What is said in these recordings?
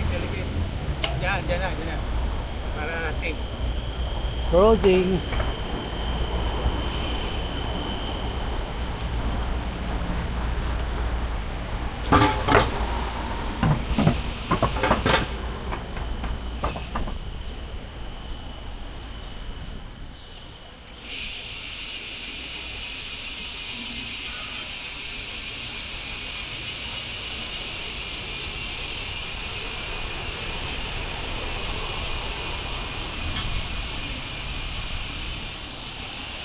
delicate. Diyan na. Para safe. Cruising.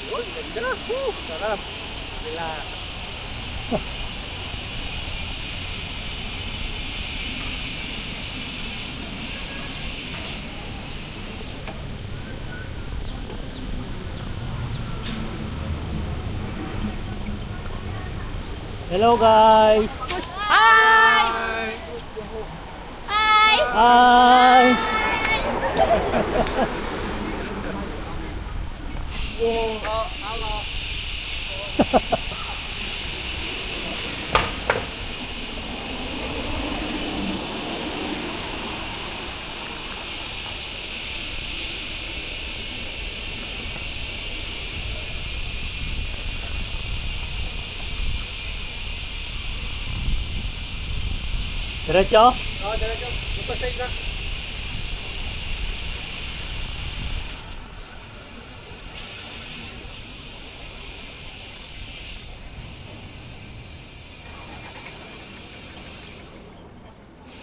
Yun, ganda. Sarap. Relax. Hello guys. Hi! Hi! Hi. Diretso? Oh, diretso. Magpasay ka.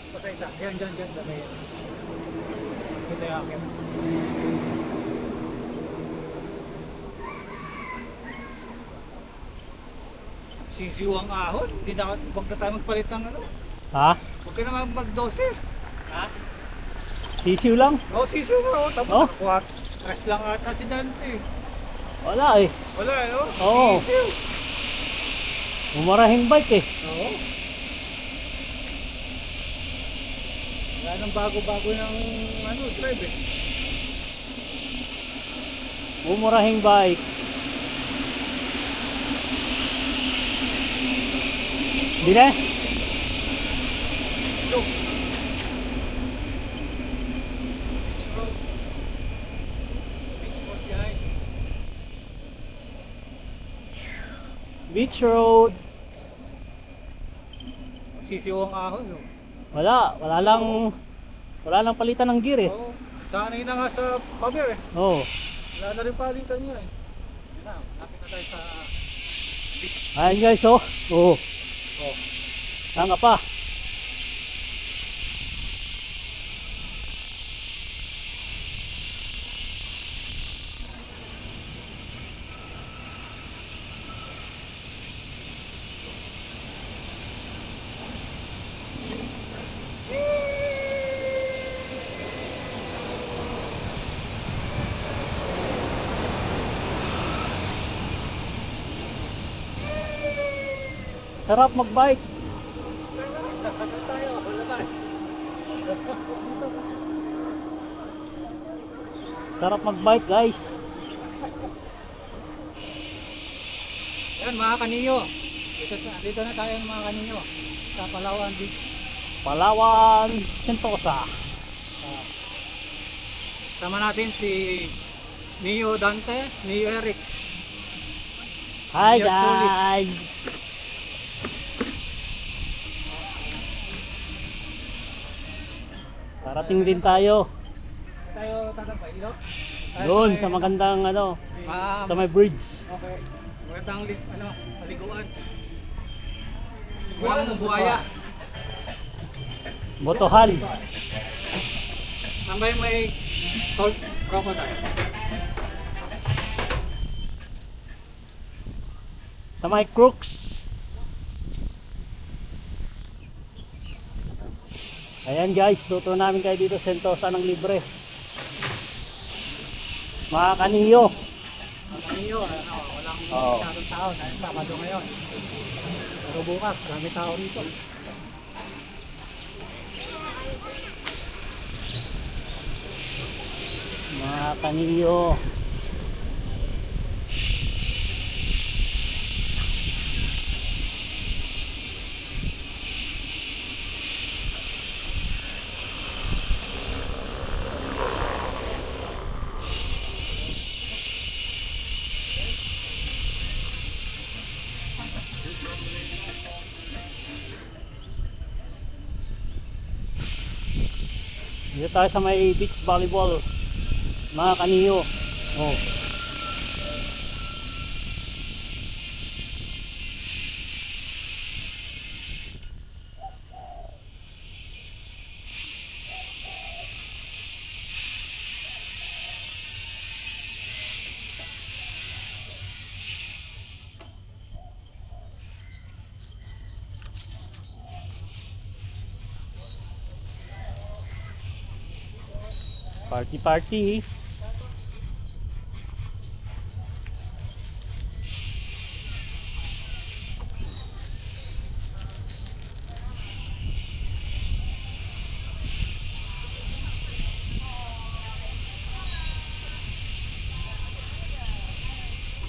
Magpasay ka. Diyan. Dami. Ito yung akin. Sisiwang ahon. Hindi na huwag na tayo magpalit ng ano. Ha? Huwag ka naman mag-12. Ha? Sisiw lang? Oo, sisiw nga. Oh. Tapos Oh? nakakuha. Tres lang ata si Dante. Wala eh. Wala, no? Oo. Sisiw. Umarahing bike eh. Oo. Wala nang bago-bago ng ano, drive eh. Umurahing bike. Hindi na? So, Beach road. sisiw ang ahon, no? Wala lang palitan ng gear eh. Oo. Sanay na nga sa cover eh. Oh. Wala na rin palitan niya eh. Yun na, nakita tayo sa... Ayan guys oh. Oh. Oh. Tanga pa. Sarap magbike. Ano tayo? Wala na. Sarap magbike guys. Yan mga kaniyo. Dito na tayo mga kaniyo. Sa Palawan Beach. Palawan, Sentosa. Sama natin si Neo Dante, Neo Eric. Hi Yes, Tuli. guys. Parating din tayo Tayo tatapay, no? doon sa magandang ano, sa may bridge. Okay. Magandang paliguan. Walang buhaya. Botohan. Tambay may salt crocodile. Sa may crooks. Ayan guys, luto namin kayo dito sa Sentosa ng libre. Mga kaniyo. Ang kaniyo, walang Oo. masyadong tao. Dahil Sabado ngayon. Pero bukas, marami tao rito. Mga kaniyo. Dito tayo sa may beach volleyball. Mga kaniyo. Oh. Party party.